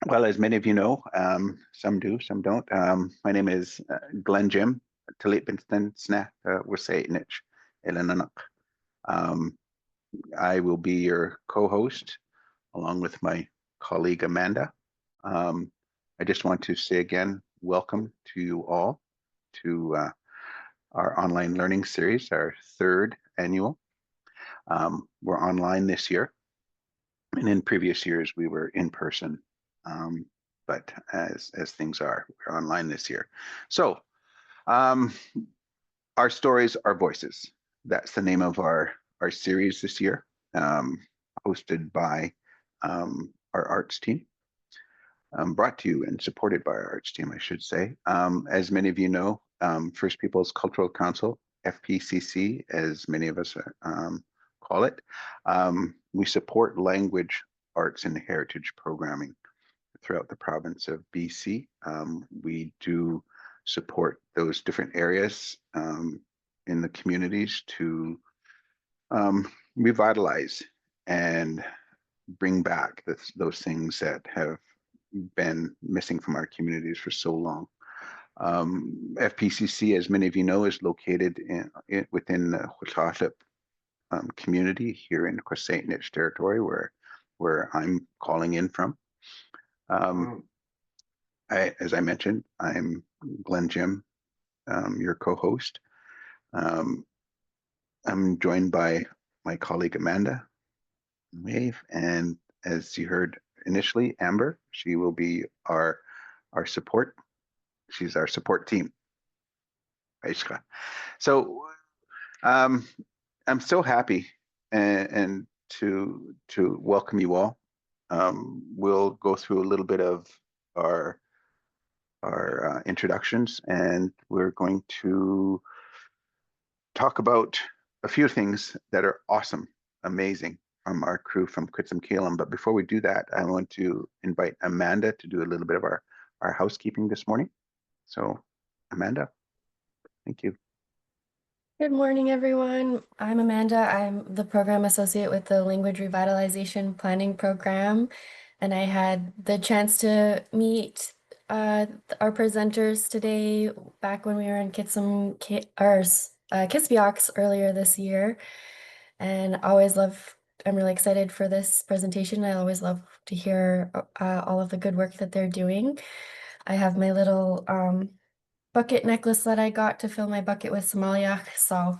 Well, as many of you know, some do, some don't. My name is Glenn Jim. Siip'ntut hana'nax. I will be your co-host along with my colleague Amanda. I just want to say again, welcome to you all to our online learning series, our third annual. We're online this year, and in previous years we were in person. But as things are, we're online this year. So our stories, our voices. That's the name of our series this year, hosted by our arts team, brought to you and supported by our arts team, I should say. As many of you know, First Peoples Cultural Council, FPCC, as many of us call it, we support language, arts, and heritage programming throughout the province of BC. We do support those different areas in the communities to revitalize and bring back those things that have been missing from our communities for so long. FPCC, as many of you know, is located within the Huitla'lip community here in Sagayt territory, where I'm calling in from. As I mentioned, I'm Glenn Jim, your co-host. I'm joined by my colleague Amanda, wave, and as you heard initially, Amber. She will be our support. She's our support team. So I'm so happy and to welcome you all. We'll go through a little bit of our introductions, and we're going to talk about a few things that are awesome, amazing from our crew from Kitsumkalum. But before we do that, I want to invite Amanda to do a little bit of our housekeeping this morning. So Amanda, thank you. Good morning, everyone. I'm Amanda. I'm the program associate with the Language Revitalization Planning Program, and I had the chance to meet our presenters today back when we were in Sm'algyax earlier this year, and I'm really excited for this presentation. I always love to hear all of the good work that they're doing. I have my little bucket necklace that I got to fill my bucket with Sm'algyax. So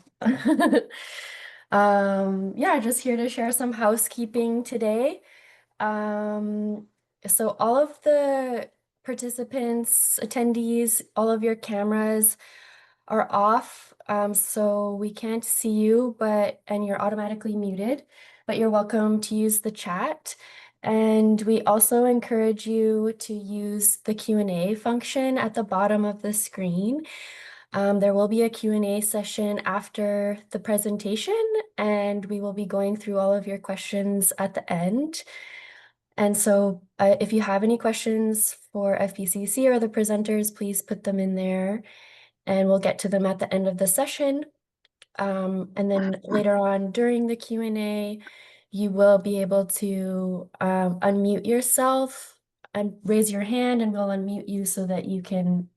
yeah, just here to share some housekeeping today. So all of the participants, attendees, all of your cameras are off, so we can't see you, and you're automatically muted, but you're welcome to use the chat. And we also encourage you to use the Q&A function at the bottom of the screen. There will be a Q&A session after the presentation, and we will be going through all of your questions at the end. And so if you have any questions for FPCC or the presenters, please put them in there, and we'll get to them at the end of the session. And then later on during the Q&A, you will be able to unmute yourself and raise your hand, and we'll unmute you so that you can,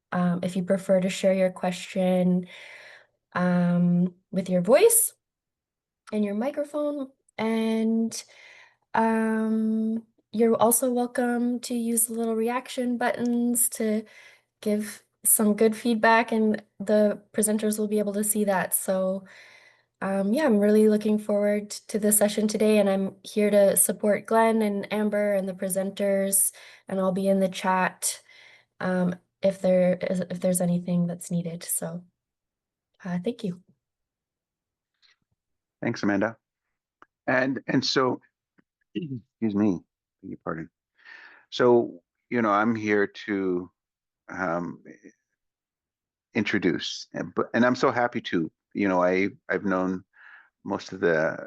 if you prefer to share your question with your voice and your microphone. And you're also welcome to use the little reaction buttons to give some good feedback, and the presenters will be able to see that. So yeah, I'm really looking forward to the session today, and I'm here to support Glenn and Amber and the presenters, and I'll be in the chat if there's anything that's needed. So thank you. Thanks, Amanda. And so, excuse me, beg your pardon. So, I'm here to introduce, and I'm so happy to, I've known most of the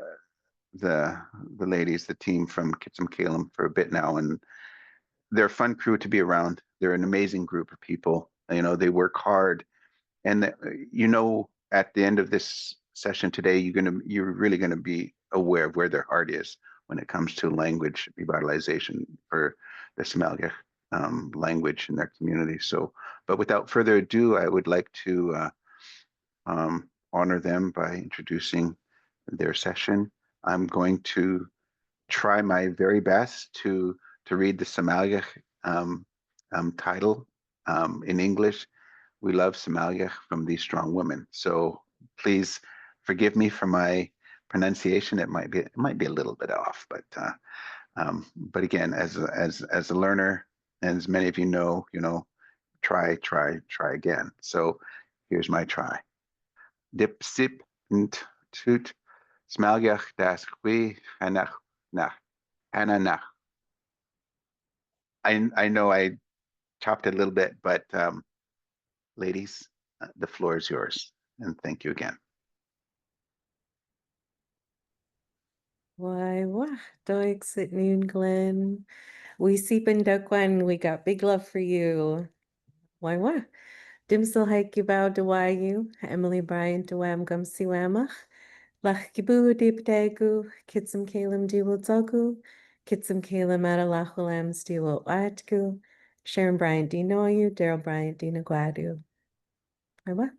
ladies, the team from Kitsumkalum for a bit now, and they're a fun crew to be around. They're an amazing group of people. They work hard, and at the end of this session today, you're really gonna be aware of where their heart is when it comes to language revitalization for the Sm'algyax language in their community. So, but without further ado, I would like to honor them by introducing their session. I'm going to try my very best to read the Sm'algyax title in English. We love Sm'algyax from these strong women. So please forgive me for my pronunciation. It might be a little bit off, but again, as a learner, and as many of you know, try again. So here's my try. Dip siip'ntut Sm'algyax das hana'nax. I know I chopped it a little bit, but ladies, the floor is yours, and thank you again. Why, doig Sydney Glenn. We siip'ntut, we got big love for you. Why? Dimsel hike you bow to you, Emily Bryant to wam gum siwamach. Lach kibu deep dagu, Kitsumkalum diwul zogu, Kitsumkalum atalachulams diwul atgu, Sharon Bryant dino you, Daryl Bryant dina guadu. Why?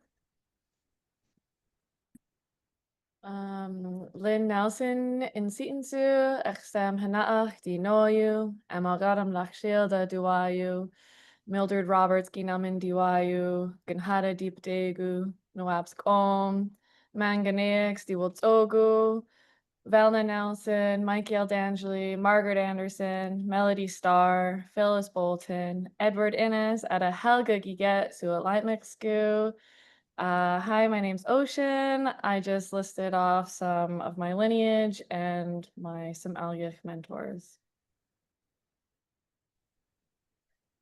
Lynn Nelson in siip'ntut, exam hana'nax di noyu, amalgadam lachshilda duayu, Mildred Roberts ginamin diwayu, ganhada deepdegu, noabs om, manganix diwaltsogu, Velna Nelson, Michael D'Angeli, Margaret Anderson, Melody Starr, Phyllis Bolton, Edward Innes, at a Helga Giget, Suat Lightmixgu. Hi, my name's Ocean. I just listed off some of my lineage and my Sm'algyax mentors.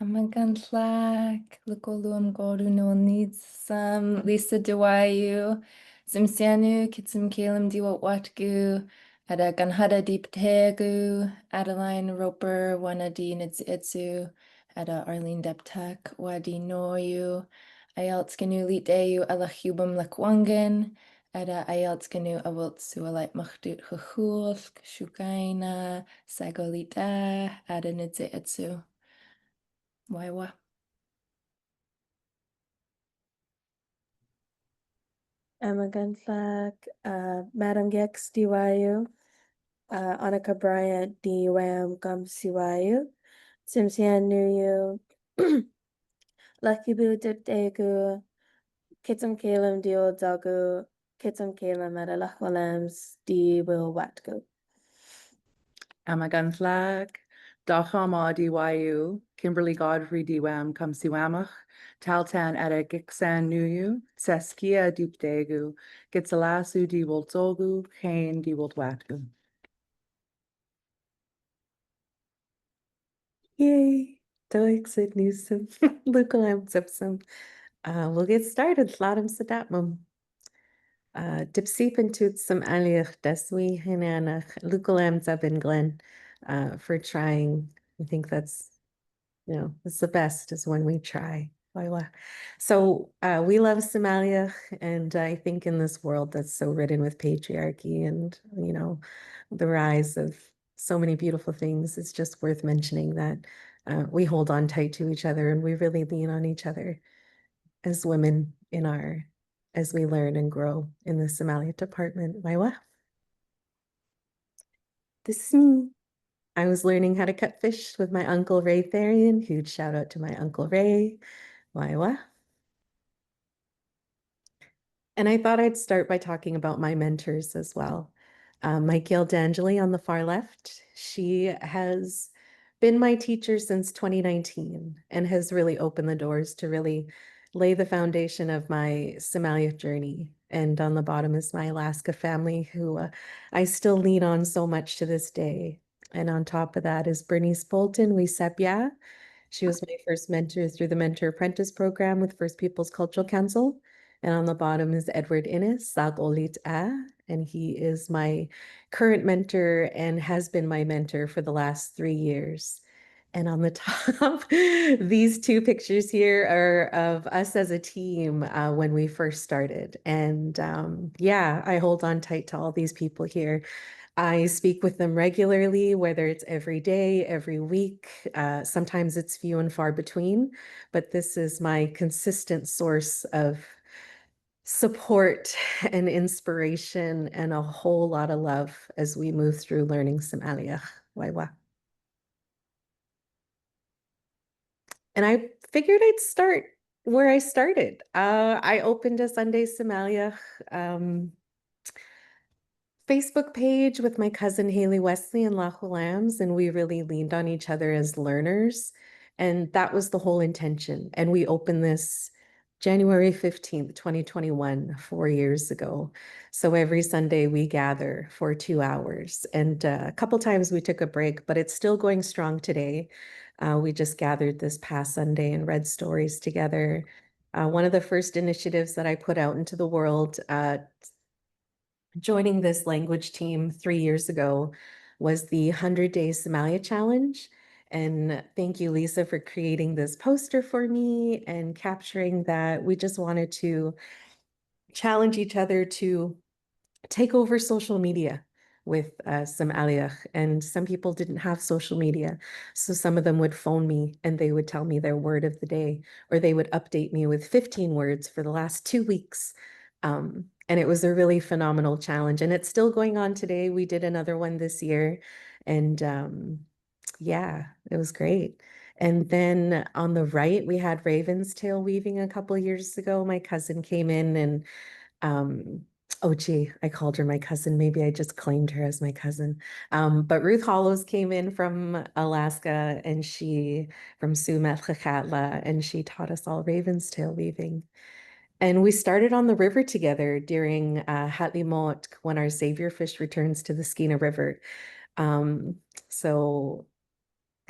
Kitsumkalum Goot no needs some Lisa Dewayu, Ts'msyen, Kitsumkalum Watgu, Ada Ganhada Deeptegu, Adeline Roper, Wanadi Nitsu, Ada Arlene Deptek, Wadi Noyu, Ayaltskanu Liteu Alachubum Lakwangan, Ada Ayaltskanu Awiltsu Alite Machdut Huhulsk, Shukaina, Sagolita, Ada Nitsu. Waiwa. Emma Gunflack, Madam Gex DYU, Annika Bryant DWAM Gum CYU, Ts'msyen Nuyu, Lucky Boo Degu, Kitsumkalum Dio Dagu, Kitsumkalum Adalachwalams D Will Watgu. Emma Gunflag, Dachama DYU, Kimberly Godfrey DWAM Kamsiwamach, Taltan Ere Gixan Nuyu, Seskia Deepdegu, Gitsalasu Diwaltzogu, Kane Diwaltwatgu. Yay! Doig Sid Newsom, Lukalam Zipsum. We'll get started. Sladam Sadatmum. Dip siip'ntut Sm'algyax deswi hana'nax Lukalam Zabin Glen for trying. I think that's, it's the best is when we try. So we love Somalia, and I think in this world that's so ridden with patriarchy and, the rise of so many beautiful things, it's just worth mentioning that we hold on tight to each other and we really lean on each other as women as we learn and grow in the Somalia department. Waiwa. This is me. I was learning how to cut fish with my Uncle Ray Therian. Huge shout out to my Uncle Ray. Waiwa. And I thought I'd start by talking about my mentors as well. Michael D'Angeli on the far left. She has been my teacher since 2019 and has really opened the doors to really lay the foundation of my Somalia journey. And on the bottom is my Alaska family, who I still lean on so much to this day. And on top of that is Bernice Bolton, Wisepia. She was my first mentor through the Mentor Apprentice program with First Peoples Cultural Council. And on the bottom is Edward Innes, Sagayt and he is my current mentor and has been my mentor for the last 3 years. And on the top, these two pictures here are of us as a team when we first started. And yeah, I hold on tight to all these people here. I speak with them regularly, whether it's every day, every week. Sometimes it's few and far between, but this is my consistent source of support and inspiration and a whole lot of love as we move through learning Sm'algyax. Waiwa. And I figured I'd start where I started. I opened a Sunday Sm'algyax Facebook page with my cousin Haley Wesley and La Lambs, and we really leaned on each other as learners. And that was the whole intention. And we opened this January 15th, 2021, 4 years ago. So every Sunday we gather for 2 hours. And a couple times we took a break, but it's still going strong today. We just gathered this past Sunday and read stories together. One of the first initiatives that I put out into the world, joining this language team 3 years ago, was the 100-Day Somalia Challenge. And thank you, Lisa, for creating this poster for me and capturing that. We just wanted to challenge each other to take over social media with Sm'algyax. And some people didn't have social media. So some of them would phone me and they would tell me their word of the day, or they would update me with 15 words for the last 2 weeks. And it was a really phenomenal challenge. And it's still going on today. We did another one this year. And yeah, it was great. And then on the right, we had Raven's Tail weaving a couple years ago. My cousin came in and oh gee, I called her my cousin. Maybe I just claimed her as my cousin. But Ruth Hollows came in from Alaska, and she from Sm'algyax, and she taught us all Raven's Tail weaving. And we started on the river together during Hatlimot, when our savior fish returns to the Skeena River. So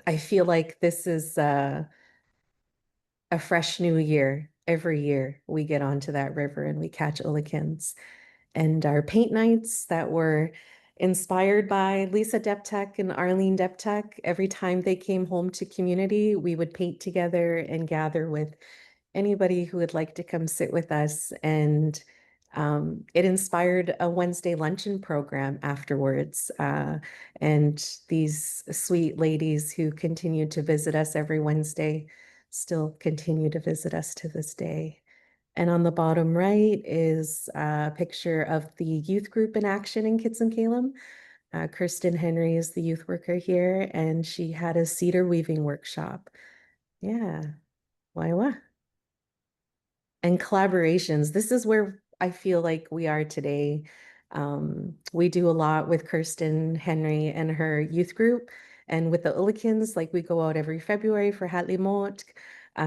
I feel like this is a fresh new year. Every year we get onto that river and we catch ulikins. And our paint nights that were inspired by Lisa Deptek and Arlene Deptek. Every time they came home to community, we would paint together and gather with anybody who would like to come sit with us. And it inspired a Wednesday luncheon program afterwards. And these sweet ladies who continued to visit us every Wednesday still continue to visit us to this day. And on the bottom right is a picture of the youth group in action in Kitsumkalum. Kirsten Henry is the youth worker here, and she had a cedar weaving workshop. Yeah, why? And collaborations. This is where I feel like we are today. We do a lot with Kirsten Henry and her youth group. And with the Ulikins, like we go out every February for Hatlimot.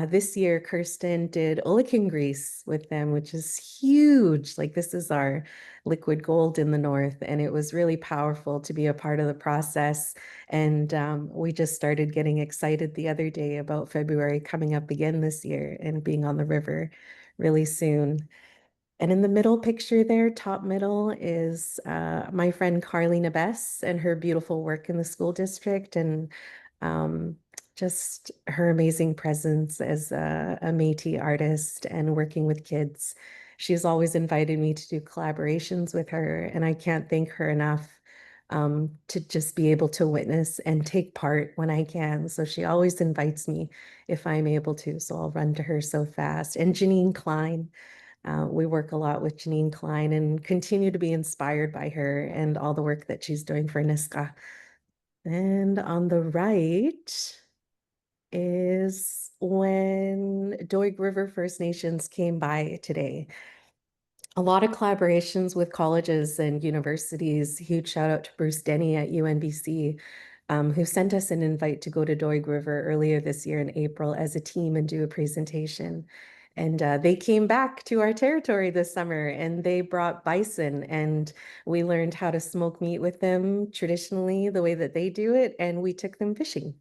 This year, Kirsten did Ulikin grease with them, which is huge. Like this is our liquid gold in the north. And it was really powerful to be a part of the process. And we just started getting excited the other day about February coming up again this year and being on the river really soon. And in the middle picture there, top middle, is my friend Carlina Bess and her beautiful work in the school district, and just her amazing presence as a Métis artist and working with kids. She's always invited me to do collaborations with her, and I can't thank her enough to just be able to witness and take part when I can. So she always invites me if I'm able to, so I'll run to her so fast. And Janine Klein, we work a lot with Janine Klein and continue to be inspired by her and all the work that she's doing for Niska. And on the right is when Doig River First Nations came by today. A lot of collaborations with colleges and universities. Huge shout out to Bruce Denny at UNBC, who sent us an invite to go to Doig River earlier this year in April as a team and do a presentation. And they came back to our territory this summer and they brought bison, and we learned how to smoke meat with them traditionally, the way that they do it. And we took them fishing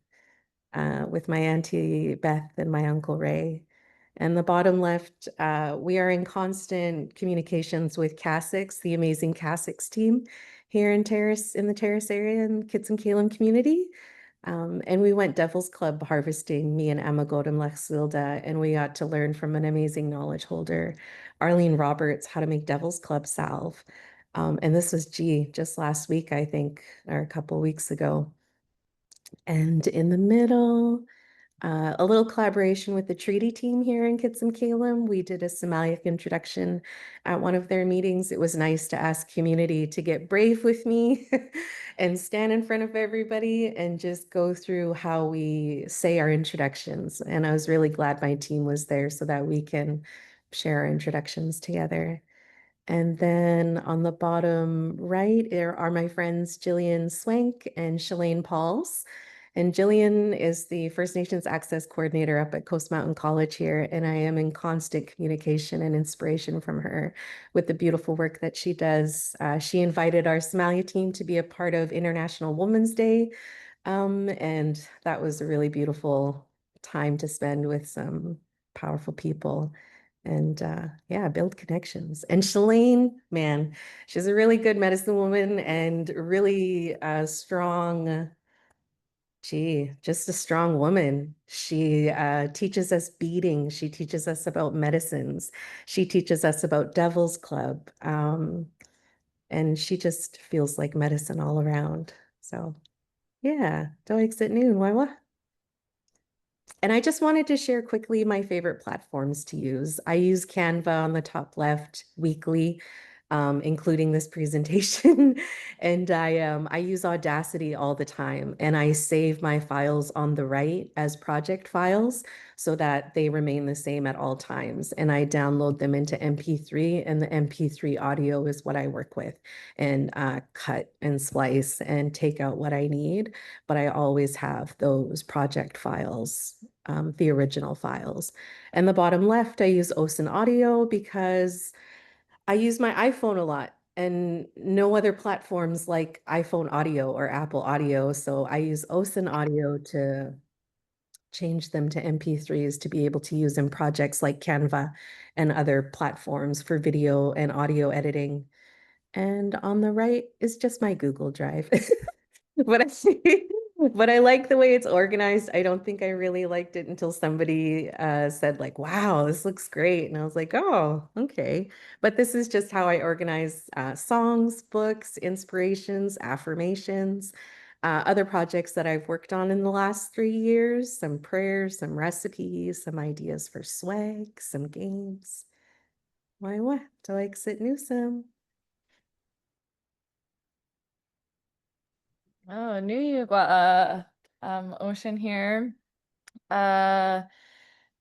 with my Auntie Beth and my Uncle Ray. And the bottom left, we are in constant communications with Cassix, the amazing Cassix team here in the Terrace area in Kitsumkalum community. And we went Devil's Club harvesting, me and Emma Godem Lechsilda, and we got to learn from an amazing knowledge holder, Arlene Roberts, how to make Devil's Club salve. And this was just last week, I think, or a couple weeks ago. And in the middle, a little collaboration with the treaty team here in Kitsumkalum. We did a S'm'algyax introduction at one of their meetings. It was nice to ask community to get brave with me and stand in front of everybody and just go through how we say our introductions. And I was really glad my team was there so that we can share our introductions together. And then on the bottom right there are my friends Jillian Swank and Shalane Pauls. And Jillian is the First Nations Access Coordinator up at Coast Mountain College here, and I am in constant communication and inspiration from her with the beautiful work that she does. She invited our Somalia team to be a part of International Women's Day, and that was a really beautiful time to spend with some powerful people and yeah, build connections. And Shalane, man, she's a really good medicine woman and really strong. Just a strong woman. She teaches us beading. She teaches us about medicines. She teaches us about Devil's Club. And she just feels like medicine all around. So yeah, Doix at noon. Why what? And I just wanted to share quickly my favorite platforms to use. I use Canva on the top left weekly, including this presentation. And I use Audacity all the time. And I save my files on the right as project files so that they remain the same at all times. And I download them into MP3, and the MP3 audio is what I work with and cut and splice and take out what I need. But I always have those project files, the original files. And the bottom left, I use OSIN Audio because I use my iPhone a lot and no other platforms like iPhone Audio or Apple Audio. So I use OSIN Audio to change them to MP3s to be able to use in projects like Canva and other platforms for video and audio editing. And on the right is just my Google Drive. But I like the way it's organized. I don't think I really liked it until somebody said like, wow, this looks great. And I was like, oh, okay. But this is just how I organize songs, books, inspirations, affirmations, other projects that I've worked on in the last 3 years, some prayers, some recipes, some ideas for swag, some games. Why what? Do I exit Newsome? Oh, knew you got Ocean here. Uh,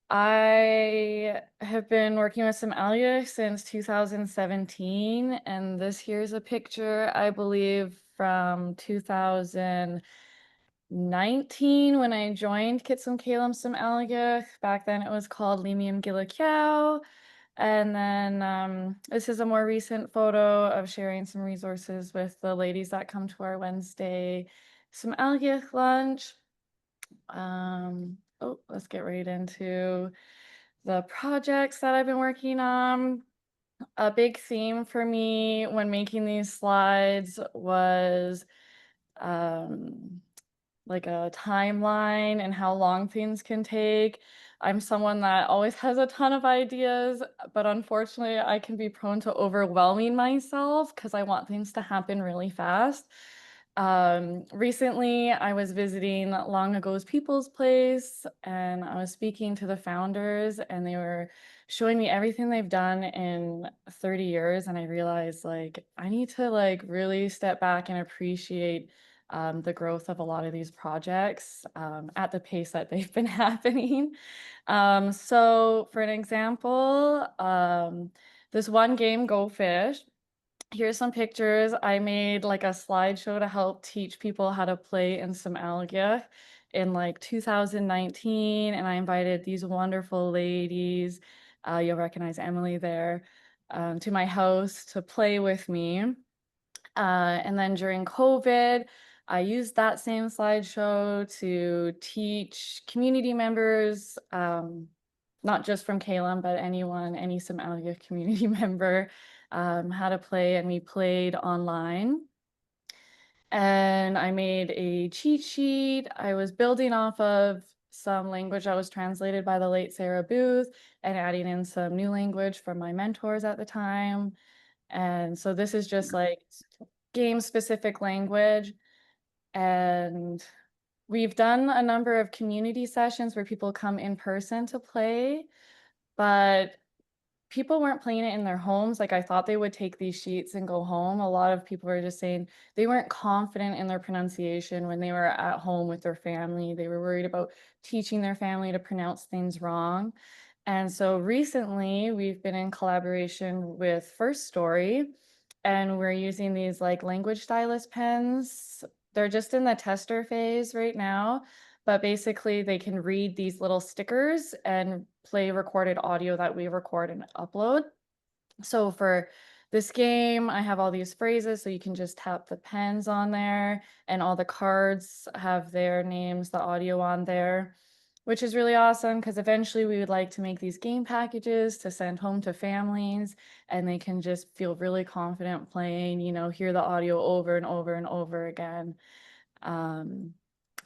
I have been working with Sm'algyax since 2017, and this here's a picture, I believe, from 2019 when I joined Kitsumkalum Sm'algyax. Back then it was called Limium Gilakyow. And then this is a more recent photo of sharing some resources with the ladies that come to our Wednesday Sm'algyax lunch. Oh, let's get right into the projects that I've been working on. A big theme for me when making these slides was like a timeline and how long things can take. I'm someone that always has a ton of ideas, but unfortunately I can be prone to overwhelming myself because I want things to happen really fast. Recently I was visiting Long Ago's People's Place and I was speaking to the founders and they were showing me everything they've done in 30 years. And I realized like, I need to like really step back and appreciate the growth of a lot of these projects at the pace that they've been happening. So for an example, this one game, Go Fish, here's some pictures. I made like a slideshow to help teach people how to play in Sm'algyax in like 2019, and I invited these wonderful ladies, you'll recognize Emily there, to my house to play with me. And then during COVID, I used that same slideshow to teach community members, not just from Kalum, but anyone, any Sm'algyax community member, how to play, and we played online. And I made a cheat sheet. I was building off of some language that was translated by the late Sarah Booth and adding in some new language from my mentors at the time. And so this is just like game-specific language. And we've done a number of community sessions where people come in person to play, but people weren't playing it in their homes. Like I thought they would take these sheets and go home. A lot of people were just saying they weren't confident in their pronunciation when they were at home with their family. They were worried about teaching their family to pronounce things wrong. And so recently we've been in collaboration with First Story, and we're using these like language stylus pens. They're just in the tester phase right now, but basically they can read these little stickers and play recorded audio that we record and upload. So for this game, I have all these phrases, so you can just tap the pens on there, and all the cards have their names, the audio on there, which is really awesome because eventually we would like to make these game packages to send home to families, and they can just feel really confident playing, you know, hear the audio over and over and over again. And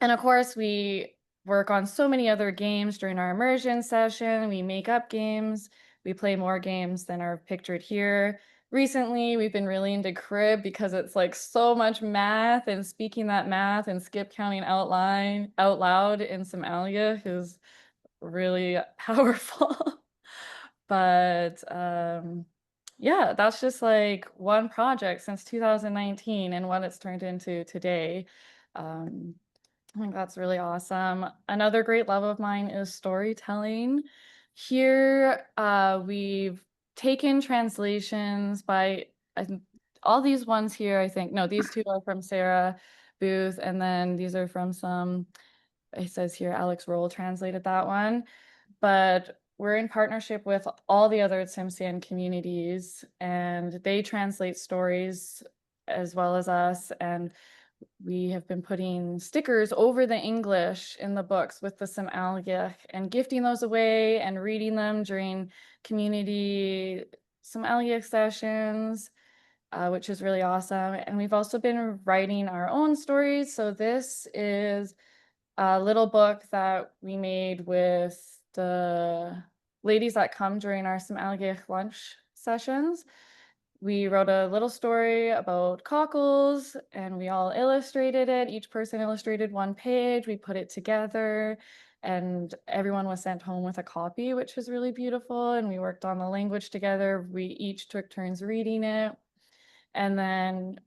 of course, we work on so many other games during our immersion session. We make up games. We play more games than are pictured here. Recently, we've been really into crib because it's like so much math, and speaking that math and skip counting out loud in Sm'algyax is really powerful. But yeah, that's just like one project since 2019 and what it's turned into today. I think that's really awesome. Another great love of mine is storytelling. Here, we've taken translations by all these ones here, I think. No, these two are from Sarah Booth, and then these are from some, it says here, Alex Roll translated that one. But we're in partnership with all the other Ts'msyen communities, and they translate stories as well as us. And we have been putting stickers over the English in the books with the Sm'algyax and gifting those away and reading them during community Sm'algyax sessions, which is really awesome. And we've also been writing our own stories. So this is a little book that we made with the ladies that come during our Sm'algyax lunch sessions. We wrote a little story about cockles, and we all illustrated it. Each person illustrated one page. We put it together, and everyone was sent home with a copy, which was really beautiful. And we worked on the language together. We each took turns reading it. And then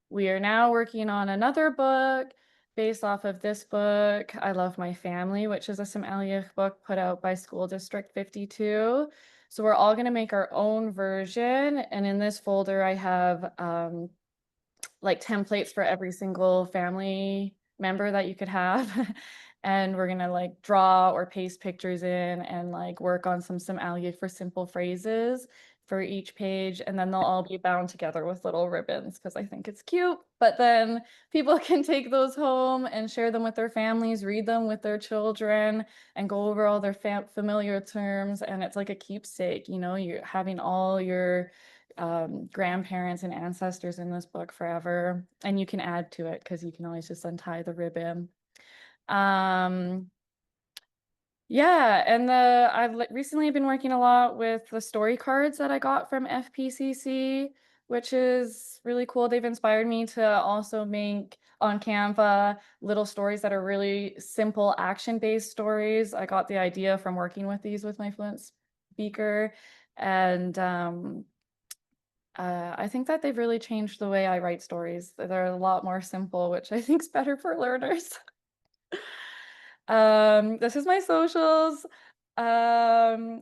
we are now working on another book based off of this book, I Love My Family, which is a Sm'algyax book put out by School District 52. So we're all going to make our own version. And in this folder, I have like templates for every single family member that you could have. And we're going to like draw or paste pictures in and like work on some Sm'algyax for simple phrases for each page, and then they'll all be bound together with little ribbons because I think it's cute. But then people can take those home and share them with their families, read them with their children, and go over all their familiar terms. And it's like a keepsake, you know, you're having all your grandparents and ancestors in this book forever, and you can add to it because you can always just untie the ribbon. Yeah, and I've recently been working a lot with the story cards that I got from FPCC, which is really cool. They've inspired me to also make on Canva little stories that are really simple action-based stories. I got the idea from working with these with my fluent speaker, and I think that they've really changed the way I write stories. They're a lot more simple, which I think is better for learners. This is my socials. So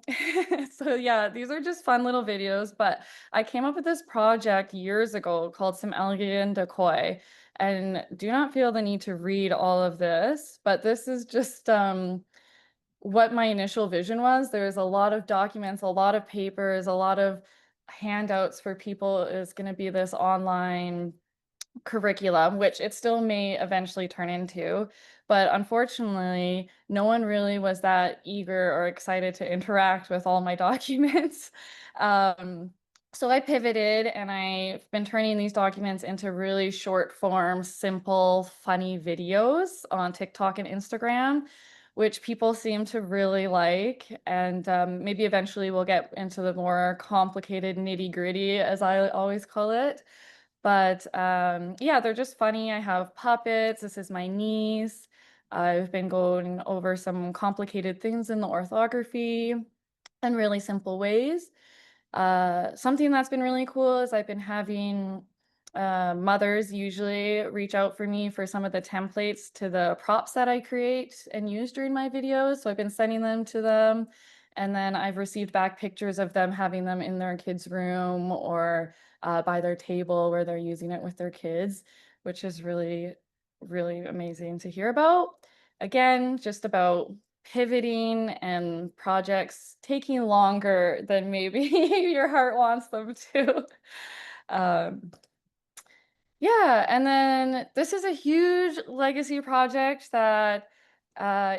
yeah, these are just fun little videos, but I came up with this project years ago called Sm'algyax Decoy, and do not feel the need to read all of this, but this is just what my initial vision was. There's a lot of documents, a lot of papers, a lot of handouts for people. Is going to be this online curriculum, which it still may eventually turn into. But unfortunately, no one really was that eager or excited to interact with all my documents. So I pivoted, and I've been turning these documents into really short form, simple, funny videos on TikTok and Instagram, which people seem to really like. And maybe eventually we'll get into the more complicated nitty-gritty, as I always call it. But yeah, they're just funny. I have puppets. This is my niece. I've been going over some complicated things in the orthography in really simple ways. Something that's been really cool is I've been having mothers usually reach out for me for some of the templates to the props that I create and use during my videos. So I've been sending them to them. And then I've received back pictures of them having them in their kids' room or by their table where they're using it with their kids, which is really, really amazing to hear about. Again, just about pivoting and projects taking longer than maybe your heart wants them to. Um, yeah, and then this is a huge legacy project that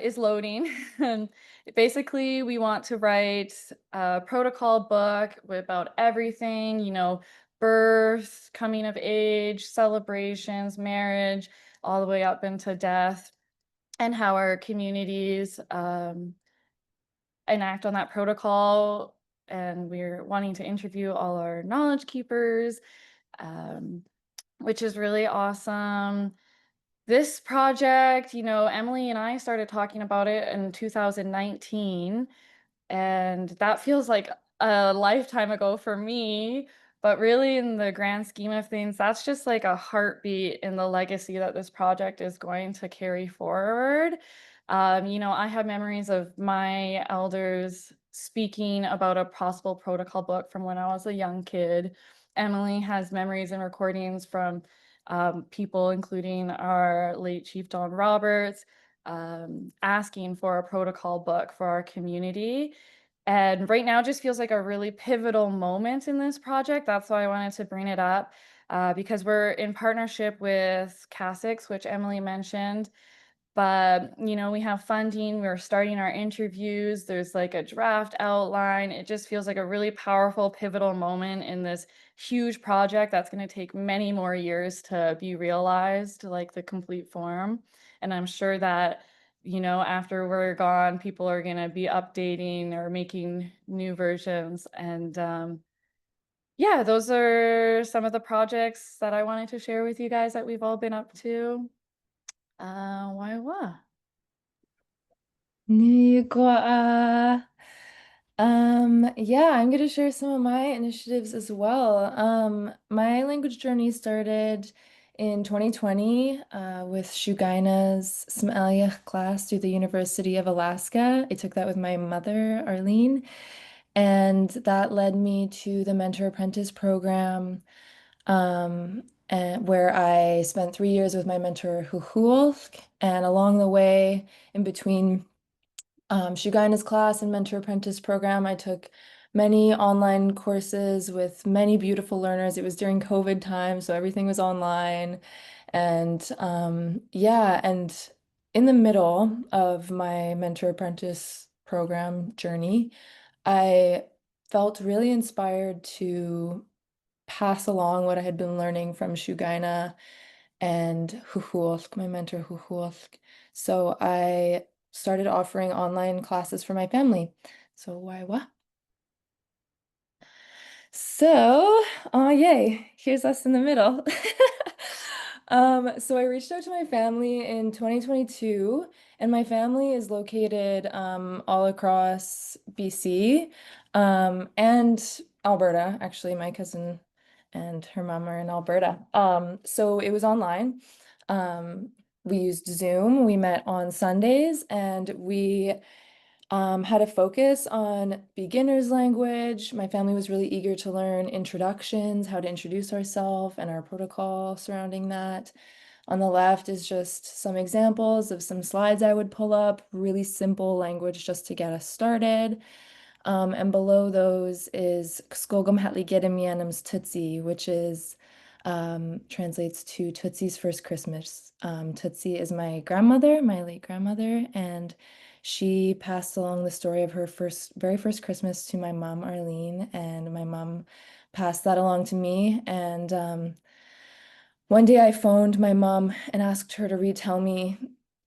is loading. And basically, we want to write a protocol book about everything, you know, birth, coming of age, celebrations, marriage, all the way up into death, and how our communities enact on that protocol. And we're wanting to interview all our knowledge keepers, which is really awesome. This project, you know, Emily and I started talking about it in 2019, and that feels like a lifetime ago for me. But really, in the grand scheme of things, that's just like a heartbeat in the legacy that this project is going to carry forward. You know, I have memories of my elders speaking about a possible protocol book from when I was a young kid. Emily has memories and recordings from people, including our late Chief Don Roberts, asking for a protocol book for our community. And right now just feels like a really pivotal moment in this project. That's why I wanted to bring it up, because we're in partnership with CASIX, which Emily mentioned. But, you know, we have funding, we're starting our interviews, there's like a draft outline. It just feels like a really powerful, pivotal moment in this huge project that's going to take many more years to be realized, like the complete form. And I'm sure that, you know, after we're gone, people are going to be updating or making new versions. And yeah, those are some of the projects that I wanted to share with you guys that we've all been up to. Why? Nuyukwa. Yeah, I'm gonna share some of my initiatives as well. My language journey started in 2020 with Shugaina's Sm'algyax class through the University of Alaska. I took that with my mother, Arlene, and that led me to the Mentor Apprentice program, and where I spent 3 years with my mentor, Huhuolk, and along the way, in between Shugaina's class and Mentor Apprentice program, I took many online courses with many beautiful learners. It was during COVID time, so everything was online. And yeah, and in the middle of my Mentor Apprentice program journey, I felt really inspired to pass along what I had been learning from Shugaina and Huhuolk, my mentor Huhuolk. So I started offering online classes for my family. So why what? So, oh yay, here's us in the middle. So I reached out to my family in 2022, and my family is located all across BC and Alberta. Actually, my cousin and her mom are in Alberta. So it was online. We used Zoom. We met on Sundays, and we had a focus on beginner's language. My family was really eager to learn introductions, how to introduce ourselves, and our protocol surrounding that. On the left is just some examples of some slides I would pull up, really simple language just to get us started. And below those is Skogum Hatli Gedimianum's Tootsie, which is translates to Tootsie's First Christmas. Tootsie is my grandmother, my late grandmother, and she passed along the story of her very first Christmas to my mom, Arlene, and my mom passed that along to me. And one day I phoned my mom and asked her to retell me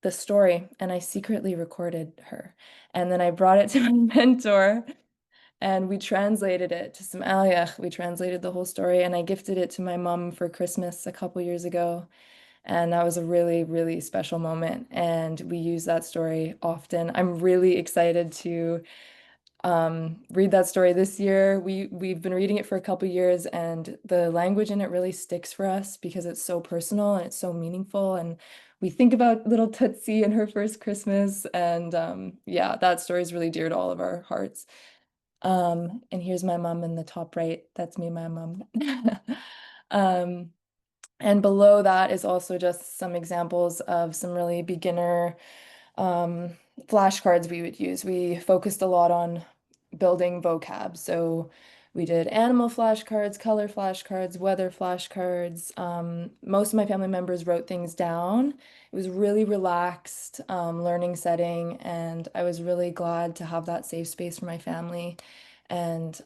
the story, and I secretly recorded her. And then I brought it to my mentor, and we translated it to Sm'algyax. We translated the whole story, and I gifted it to my mom for Christmas a couple years ago. And that was a really, really special moment. And we use that story often. I'm really excited to read that story this year. We've been reading it for a couple years, and the language in it really sticks for us because it's so personal and it's so meaningful. And we think about little Tootsie and her first Christmas. And yeah, that story is really dear to all of our hearts. And here's my mom in the top right. That's me, my mom. And below that is also just some examples of some really beginner flashcards we would use. We focused a lot on building vocab. So we did animal flashcards, color flashcards, weather flashcards. Most of my family members wrote things down. It was really relaxed learning setting, and I was really glad to have that safe space for my family. And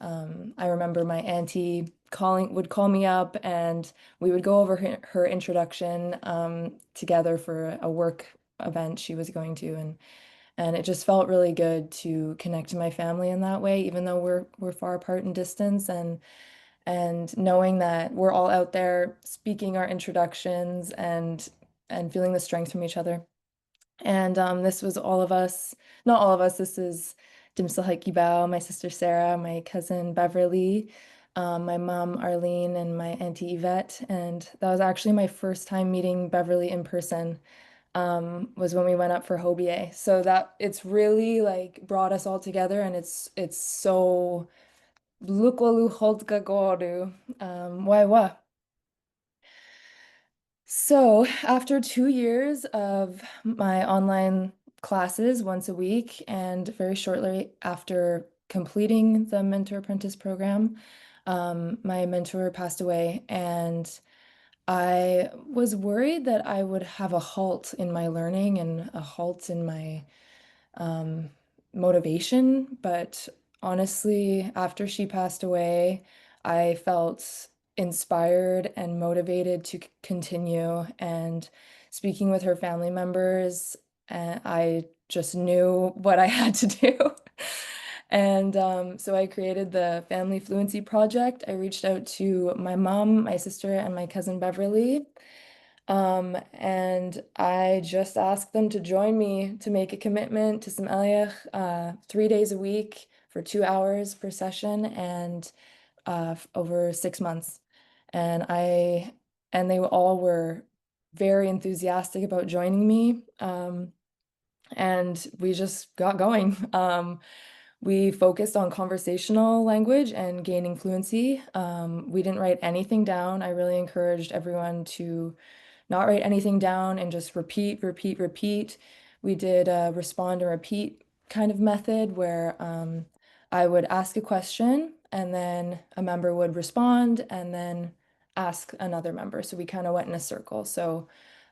I remember my auntie would call me up, and we would go over her introduction together for a work event she was going to, and it just felt really good to connect to my family in that way, even though we're far apart in distance, and knowing that we're all out there speaking our introductions and feeling the strength from each other. And this was all of us, not all of us, this is Sagayt K'üülm, my sister Sarah, my cousin Beverly, my mom Arlene, and my auntie Yvette. And that was actually my first time meeting Beverly in person, was when we went up for Hobie. So that it's really like brought us all together, and it's so lukwalu holdga goru. Why. So after 2 years of my online classes once a week, and very shortly after completing the mentor apprentice program, my mentor passed away, and I was worried that I would have a halt in my learning and a halt in my um, motivation. But honestly, after she passed away, I felt inspired and motivated to continue. And speaking with her family members, I just knew what I had to do. And so I created the Family Fluency Project. I reached out to my mom, my sister, and my cousin Beverly. And I just asked them to join me to make a commitment to Sm'algyax 3 days a week for 2 hours per session, and over 6 months. And they all were very enthusiastic about joining me. And we just got going. We focused on conversational language and gaining fluency. We didn't write anything down. I really encouraged everyone to not write anything down and just repeat. We did a respond and repeat kind of method where I would ask a question, and then a member would respond and then ask another member. So we kind of went in a circle. So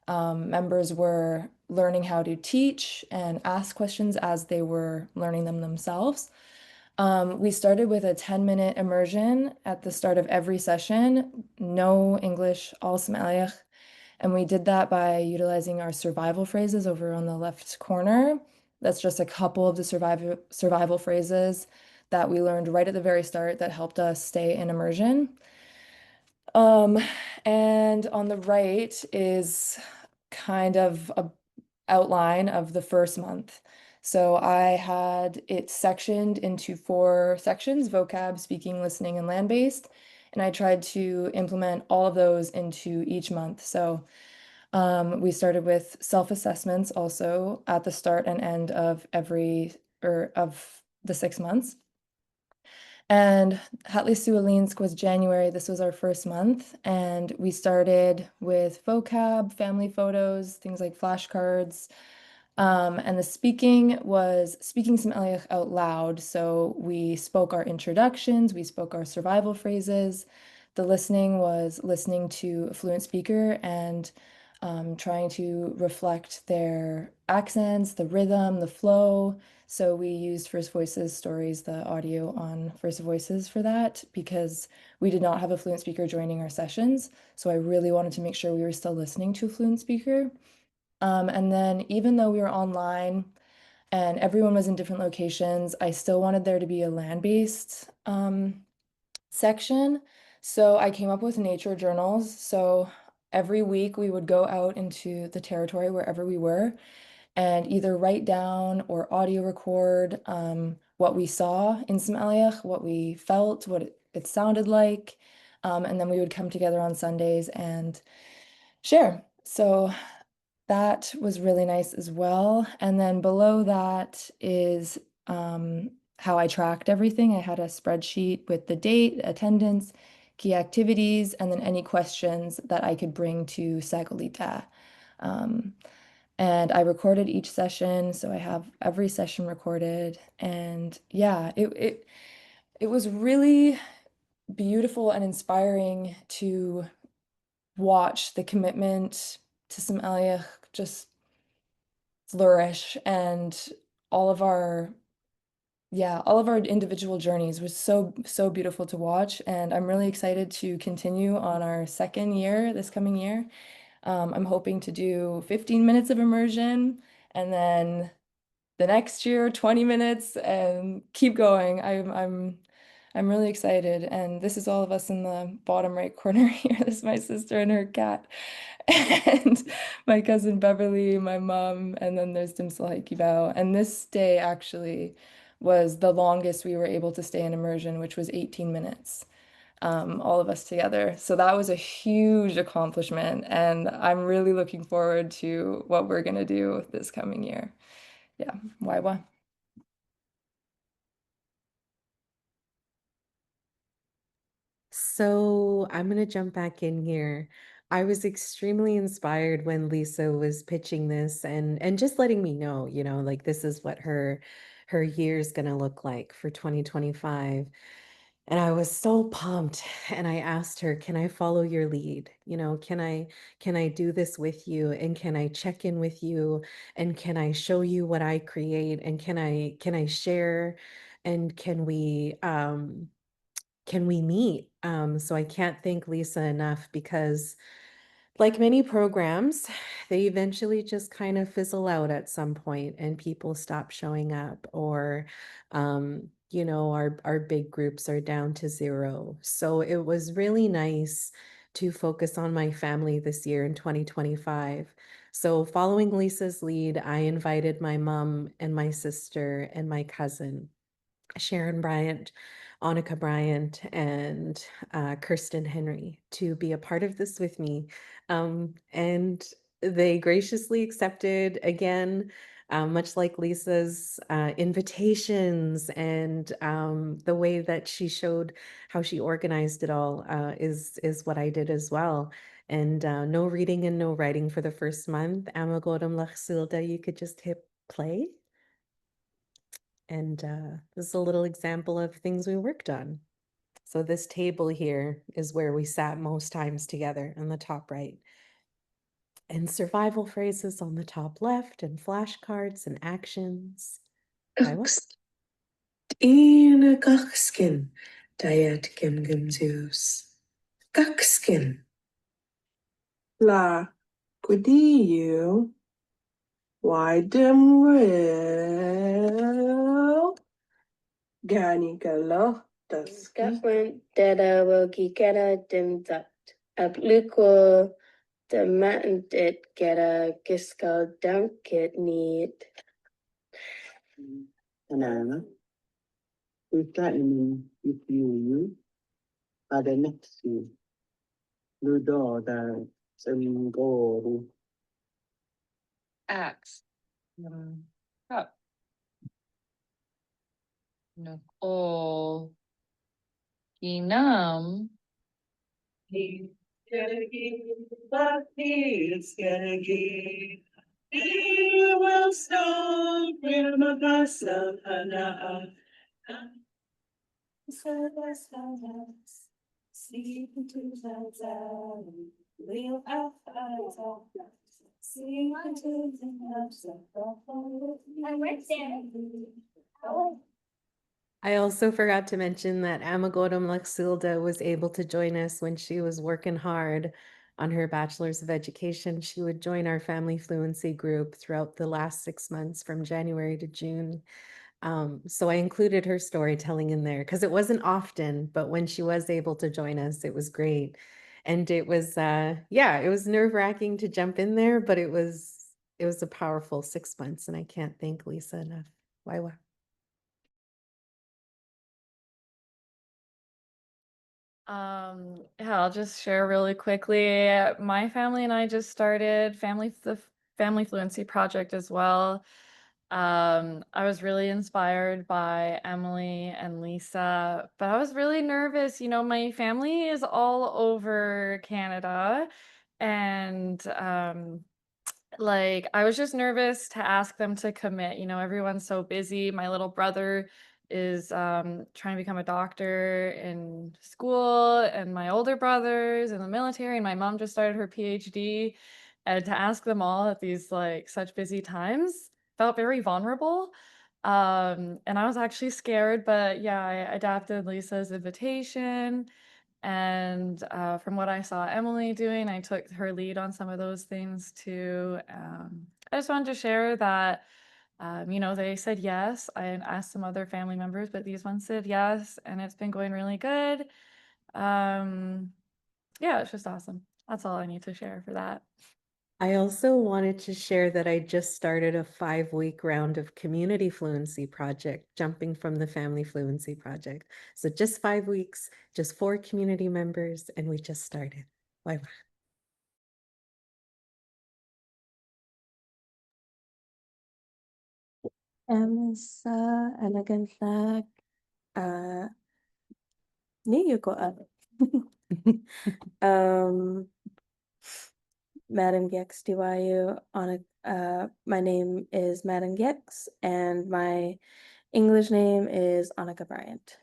members were learning how to teach and ask questions as they were learning them themselves. We started with a 10-minute immersion at the start of every session, no English, all Sm'algyax. And we did that by utilizing our survival phrases over on the left corner. That's just a couple of the survival phrases that we learned right at the very start that helped us stay in immersion. And on the right is kind of a outline of the first month. So I had it sectioned into 4 sections: vocab, speaking, listening, and land-based. And I tried to implement all of those into each month. So we started with self-assessments also at the start and end of of the 6 months. And Hatlisualinsk was January. This was our first month. And we started with vocab, family photos, things like flashcards. And the speaking was speaking Sm'algyax out loud. So we spoke our introductions, we spoke our survival phrases. The listening was listening to a fluent speaker and trying to reflect their accents, the rhythm, the flow. So we used First Voices stories, the audio on First Voices for that, because we did not have a fluent speaker joining our sessions. So I really wanted to make sure we were still listening to a fluent speaker. And then even though we were online and everyone was in different locations, I still wanted there to be a land-based section. So I came up with nature journals. So every week we would go out into the territory wherever we were and either write down or audio record what we saw in Sm'algyax, what we felt, what it sounded like. And then we would come together on Sundays and share. So that was really nice as well. And then below that is how I tracked everything. I had a spreadsheet with the date, attendance, key activities, and then any questions that I could bring to Sagayt. And I recorded each session, so I have every session recorded. And yeah, it was really beautiful and inspiring to watch the commitment to Sm'algyax just flourish and all of our all of our individual journeys was so beautiful to watch, and I'm really excited to continue on our second year this coming year. I'm hoping to do 15 minutes of immersion and then the next year 20 minutes and keep going. I'm really excited, and this is all of us in the bottom right corner here. This is my sister and her cat, and my cousin Beverly, my mom, and then there's Ts'msyen. And this day actually was the longest we were able to stay in immersion, which was 18 minutes, all of us together. So that was a huge accomplishment, and I'm really looking forward to what we're gonna do this coming year. Yeah, why? So I'm going to jump back in here. I was extremely inspired when Lisa was pitching this and just letting me know, like this is what her year's going to look like for 2025. And I was so pumped, and I asked her, "Can I follow your lead? Can I do this with you, and can I check in with you, and can I show you what I create, and can I share, and can we meet?" So I can't thank Lisa enough, because like many programs, they eventually just kind of fizzle out at some point and people stop showing up, or our big groups are down to zero. So it was really nice to focus on my family this year in 2025. So following Lisa's lead, I invited my mom and my sister and my cousin, Sharon Bryant, Annika Bryant, and Kirsten Henry, to be a part of this with me. And they graciously accepted, again, much like Lisa's invitations, and the way that she showed how she organized it all is what I did as well. And no reading and no writing for the first month. Amagodam Lachsilda, you could just hit play. And this is a little example of things we worked on. So this table here is where we sat most times together in the top right. And survival phrases on the top left, and flashcards and actions. Ina kakskin, diet gim zeus. Kakskin. La, you. Why dem real? Gani galo, das Government data will gikera dimzat. Apliko the matendit gera giskal dunkit need. Hana'nax. Utainin ipiuyu. Hana'nax. Ludo da Ts'mgoru. Axe. Cup. Nicole. Ginam. He's gonna give, but he's gonna give. He will stop with my vessel, hana'nax. Siip'ntut we'll have I also forgot to mention that Amagodam Lachsilda was able to join us when she was working hard on her Bachelor's of Education. She would join our family fluency group throughout the last 6 months from January to June. So I included her storytelling in there because it wasn't often, but when she was able to join us, it was great. And it was, yeah, it was nerve-wracking to jump in there, but it was a powerful 6 months, and I can't thank Lisa enough. Why? Yeah, I'll just share really quickly. My family and I just started the Family Fluency Project as well. I was really inspired by Emily and Lisa, but I was really nervous. You know, my family is all over Canada, and like I was just nervous to ask them to commit. You know, everyone's so busy. My little brother is trying to become a doctor in school, and my older brother's in the military, and my mom just started her PhD. And to ask them all at these like such busy times felt very vulnerable. And I was actually scared, but yeah, I adapted Lisa's invitation. And from what I saw Emily doing, I took her lead on some of those things too. I just wanted to share that, you know, they said yes. I had asked some other family members, but these ones said yes, and it's been going really good. Yeah, it's just awesome. That's all I need to share for that. I also wanted to share that I just started a 5-week round of community fluency project, jumping from the family fluency project. So just 5 weeks, just 4 community members, and we just started. Bye. Sa Anagantag niyo ko Madam Gex Diwayu my name is Madam Gex and my English name is Annika Bryant.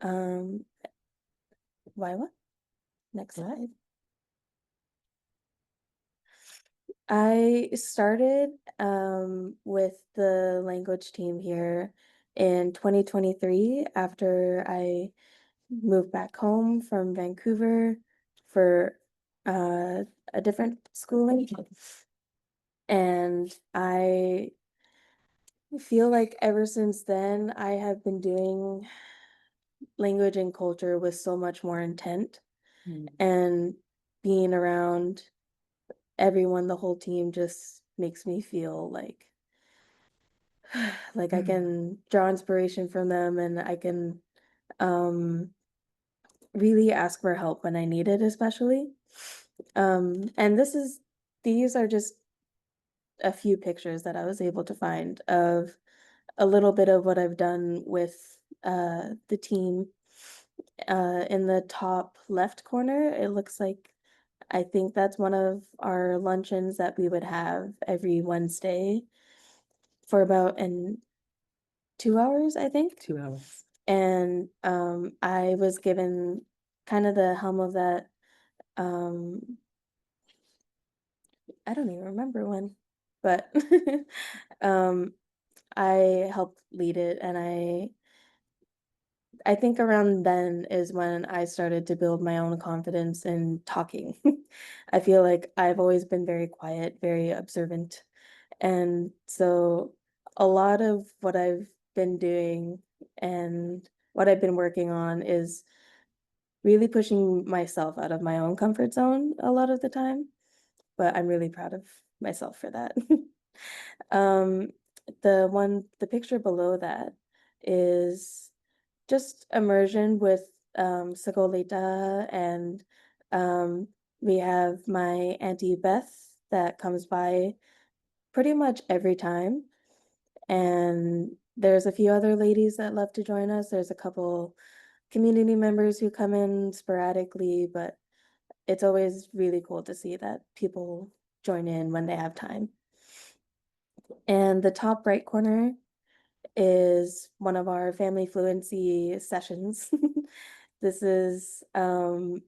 Why what? Next slide. I started with the language team here in 2023 after I moved back home from Vancouver for a different schooling. And I feel like ever since then, I have been doing language and culture with so much more intent and being around everyone, the whole team just makes me feel like I can draw inspiration from them and I can really ask for help when I need it, especially. And these are just a few pictures that I was able to find of a little bit of what I've done with the team. In the top left corner, it looks like I think that's one of our luncheons that we would have every Wednesday for about 2 hours, I think. 2 hours. And I was given kind of the helm of that. I don't even remember when, but I helped lead it, and I think around then is when I started to build my own confidence in talking. I feel like I've always been very quiet, very observant. And so a lot of what I've been doing and what I've been working on is really pushing myself out of my own comfort zone a lot of the time. But I'm really proud of myself for that. The picture below that is just immersion with Sagolita, and we have my Auntie Beth that comes by pretty much every time. And there's a few other ladies that love to join us. There's a couple community members who come in sporadically, but it's always really cool to see that people join in when they have time. And the top right corner is one of our family fluency sessions. This is, it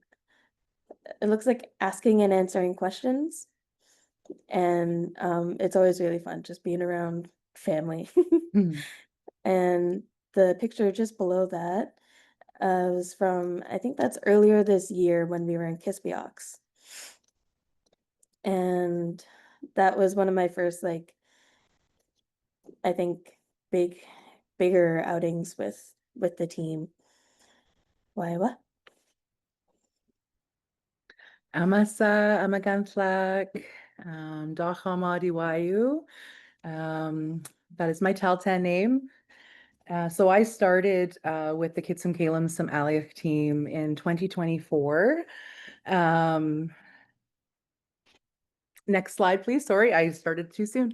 looks like asking and answering questions. And it's always really fun just being around family. And the picture just below that was from, I think that's earlier this year when we were in Sm'algyax. and that was one of my first, like, I think bigger outings with the team. Why what? Amasa, Amagantlak, Dachama that is my Taltan name. So I started with the Kitsumkalum Sm'algyax team in 2024. Next slide, please. Sorry, I started too soon.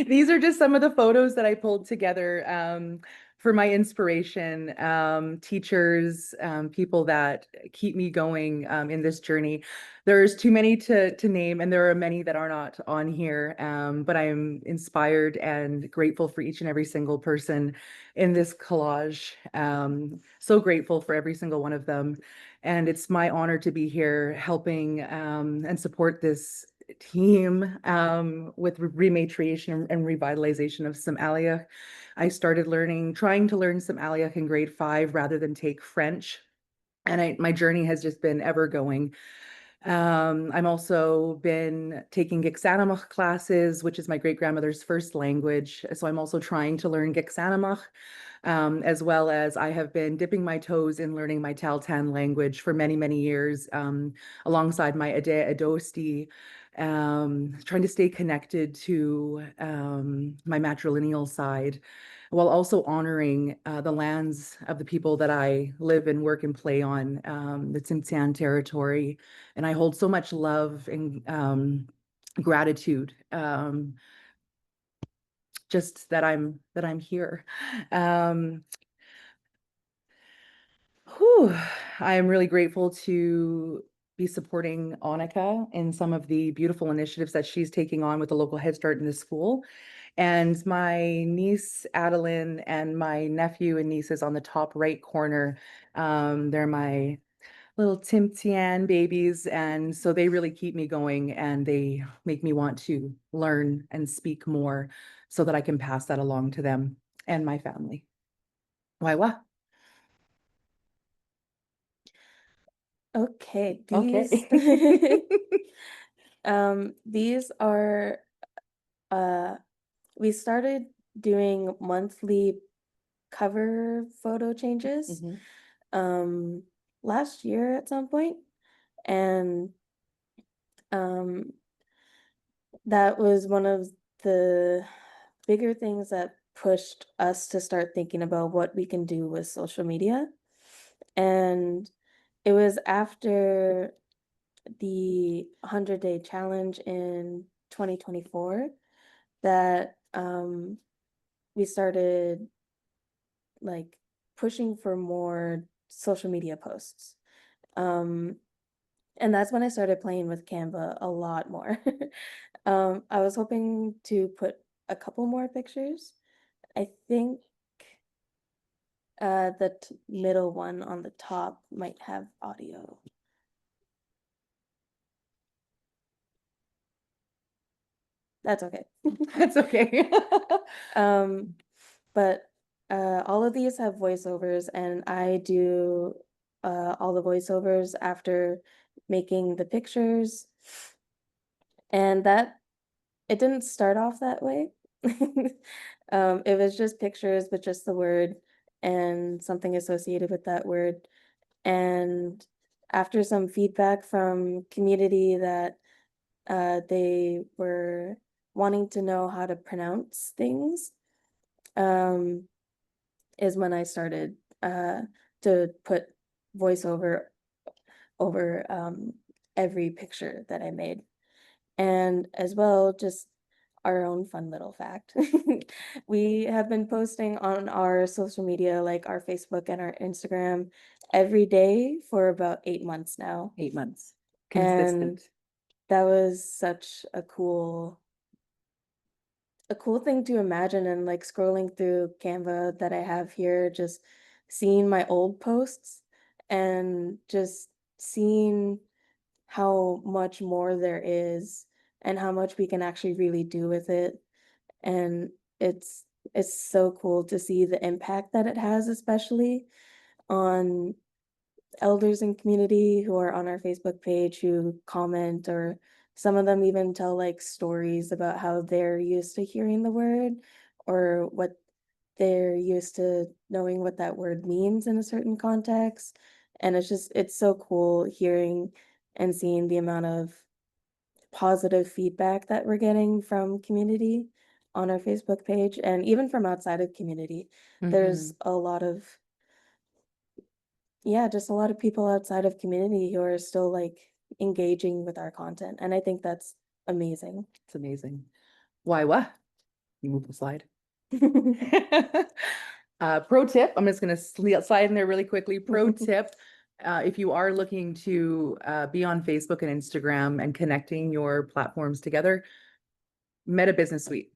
These are just some of the photos that I pulled together for my inspiration, teachers, people that keep me going in this journey. There's too many to name, and there are many that are not on here, but I'm inspired and grateful for each and every single person in this collage. So grateful for every single one of them. And it's my honor to be here helping and support this team with rematriation and revitalization of Sm'algyax. I started trying to learn Sm'algyax in grade 5 rather than take French. And my journey has just been ever going. I'm also been taking Giksanamach classes, which is my great-grandmother's first language. So I'm also trying to learn Giksanamach, as well as I have been dipping my toes in learning my Tahltan language for many, many years, alongside my Ade Adosti, trying to stay connected to my matrilineal side, while also honoring the lands of the people that I live and work and play on, the Ts'msyen territory. And I hold so much love and gratitude, just that I'm here. I am really grateful to be supporting Annika in some of the beautiful initiatives that she's taking on with the local Head Start in the school. And my niece Adeline and my nephew and nieces on the top right corner, they're my little Ts'msyen babies, and so they really keep me going, and they make me want to learn and speak more so that I can pass that along to them and my family. Waiwa. Okay, Okay. these are we started doing monthly cover photo changes Mhm. last year at some point, and that was one of the bigger things that pushed us to start thinking about what we can do with social media. And it was after the 100-day challenge in 2024 that we started like pushing for more social media posts. And that's when I started playing with Canva a lot more. I was hoping to put a couple more pictures. I think the middle one on the top might have audio. That's okay. That's okay. But all of these have voiceovers, and I do all the voiceovers after making the pictures. And that it didn't start off that way. It was just pictures with just the word and something associated with that word. And after some feedback from community that they were wanting to know how to pronounce things, is when I started to put voiceover over every picture that I made. And as well, just our own fun little fact. We have been posting on our social media, like our Facebook and our Instagram, every day for about 8 months now. 8 months. And Consistent. that was such a cool thing to imagine, and like scrolling through Canva that I have here, just seeing my old posts and just seeing how much more there is and how much we can actually really do with it. And it's so cool to see the impact that it has, especially on elders in community who are on our Facebook page who comment or some of them even tell like stories about how they're used to hearing the word or what they're used to knowing what that word means in a certain context. And it's so cool hearing and seeing the amount of positive feedback that we're getting from community on our Facebook page and even from outside of community. There's a lot of, yeah, just a lot of people outside of community who are still like engaging with our content. And I think that's amazing. It's amazing. Why, what? You move the slide. Pro tip, I'm just gonna slide in there really quickly. Pro tip, if you are looking to be on Facebook and Instagram and connecting your platforms together, Meta Business Suite.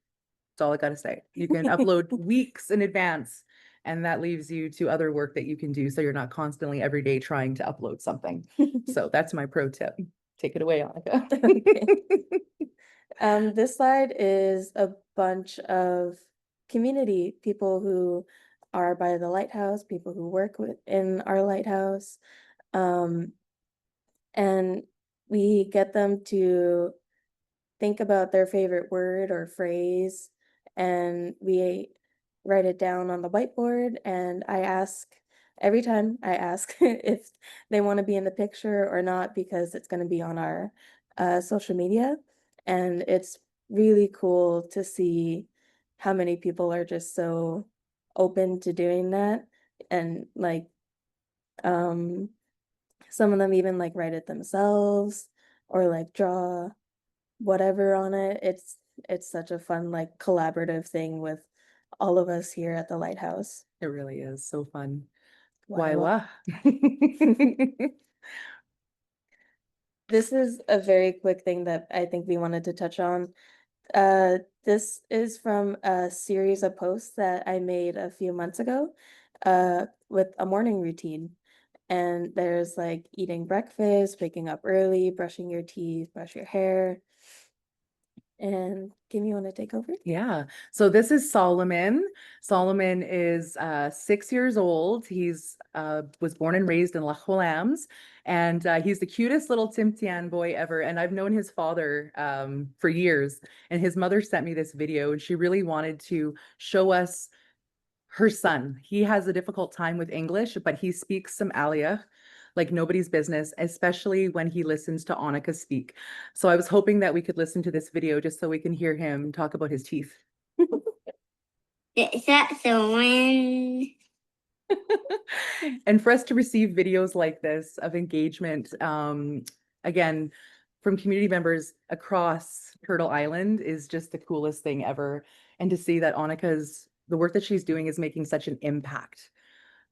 That's all I gotta say. You can upload weeks in advance, and that leaves you to other work that you can do, so you're not constantly every day trying to upload something. So that's my pro tip. Take it away, Annika. This slide is a bunch of community people who are by the lighthouse, people who work in our lighthouse. And we get them to think about their favorite word or phrase, and we write it down on the whiteboard. And every time I ask if they want to be in the picture or not, because it's going to be on our social media. And it's really cool to see how many people are just so open to doing that. And like, some of them even like write it themselves or like draw whatever on it. It's such a fun like collaborative thing with all of us here at the lighthouse. It really is so fun. Why, Why, This is a very quick thing that I think we wanted to touch on. This is from a series of posts that I made a few months ago with a morning routine. And there's like eating breakfast, waking up early, brushing your teeth, brush your hair. And Kim, you want to take over? Yeah. So this is Solomon. Solomon is 6 years old. He's was born and raised in Loch Lambs, and he's the cutest little Ts'msyen boy ever. And I've known his father for years. And his mother sent me this video, and she really wanted to show us her son. He has a difficult time with English, but he speaks Sm'algyax like nobody's business, especially when he listens to Annika speak. So I was hoping that we could listen to this video just so we can hear him talk about his teeth. Is that the one? And for us to receive videos like this of engagement, again, from community members across Turtle Island is just the coolest thing ever. And to see that the work that she's doing is making such an impact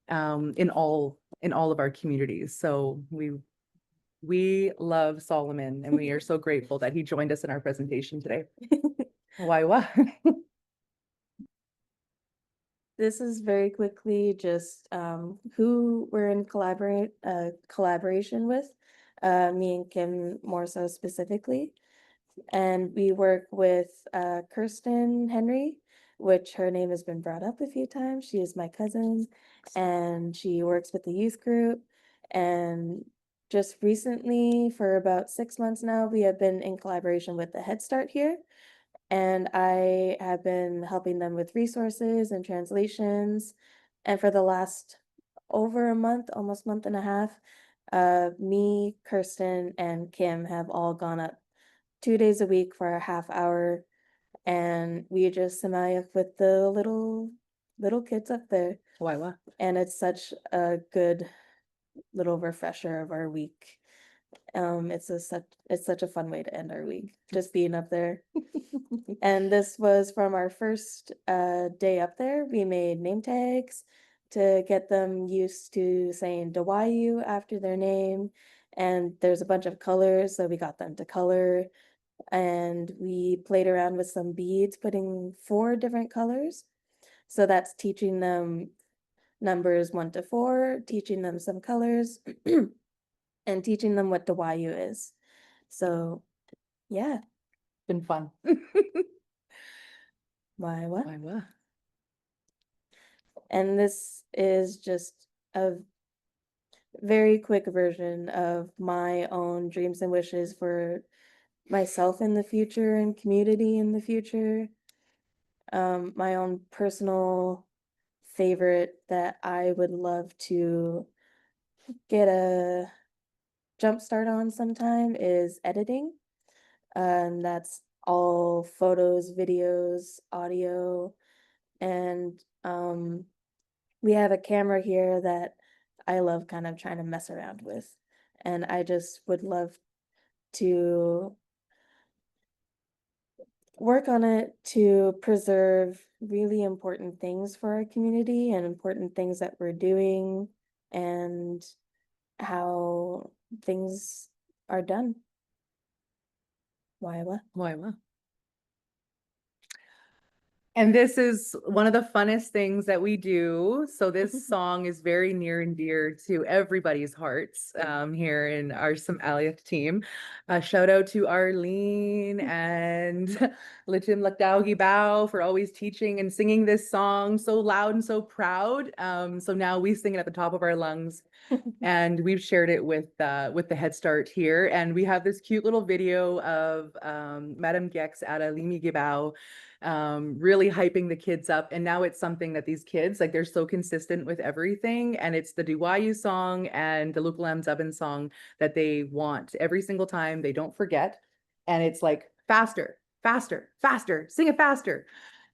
in all of our communities. So we love Solomon, and we are so grateful that he joined us in our presentation today. Why what? This is very quickly just who we're in collaboration with, me and Kim more so specifically. And we work with Kirsten Henry, which her name has been brought up a few times. She is my cousin, and she works with the youth group. And just recently, for about 6 months now, we have been in collaboration with the Head Start here. And I have been helping them with resources and translations. And for the last over a month, almost month and a half, me, Kirsten, and Kim have all gone up 2 days a week for a half hour, and we just Samayach with the little kids up there. Why what? And it's such a good little refresher of our week. It's such a fun way to end our week, just being up there. And this was from our first day up there. We made name tags to get them used to saying Dawayu after their name. And there's a bunch of colors, so we got them to color. And we played around with some beads, putting 4 different colors. So that's teaching them numbers 1 to 4, teaching them some colors, and teaching them what Dawayu is. So, yeah. Been fun. Why what? Why what? And this is just a very quick version of my own dreams and wishes for myself in the future and community in the future. My own personal favorite that I would love to get a jump start on sometime is editing. And that's all photos, videos, audio, and we have a camera here that I love kind of trying to mess around with. And I just would love to work on it to preserve really important things for our community and important things that we're doing and how things are done. Waiwa. Waiwa. And this is one of the funnest things that we do. So this song is very near and dear to everybody's hearts here in our Sm'algyax team. Shout out to Arlene and Litim Lakdaugi Bao for always teaching and singing this song so loud and so proud. So now we sing it at the top of our lungs. And we've shared it with the Head Start here. And we have this cute little video of Madam Gex at a Limi Gibao really hyping the kids up. And now it's something that these kids, like they're so consistent with everything. And it's the Duwayu song and the Lukalam Zubin song that they want every single time. They don't forget. And it's like faster, faster, faster, sing it faster.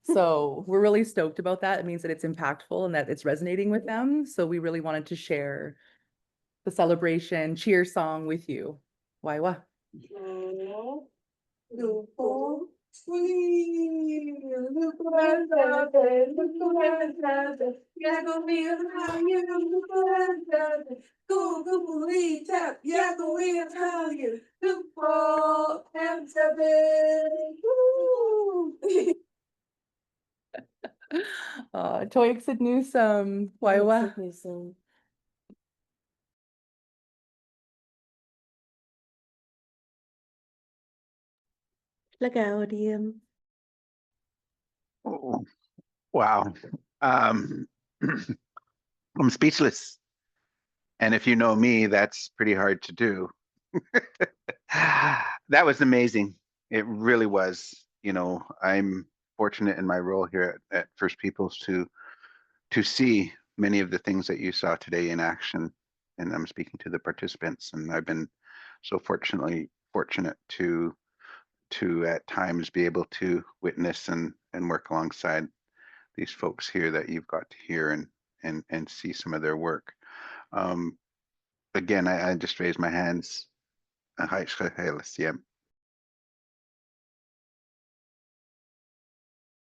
So we're really stoked about that. It means that it's impactful and that it's resonating with them. So we really wanted to share the celebration cheer song with you. Waiwa. Toyaksid Newsome. Waiwa. Lagaudium. Oh, wow. I'm speechless. And if you know me, that's pretty hard to do. That was amazing. It really was. You know, I'm fortunate in my role here at First Peoples to see many of the things that you saw today in action. And I'm speaking to the participants, and I've been so fortunate to at times be able to witness and work alongside these folks here that you've got to hear and see some of their work. Again, I just raise my hands.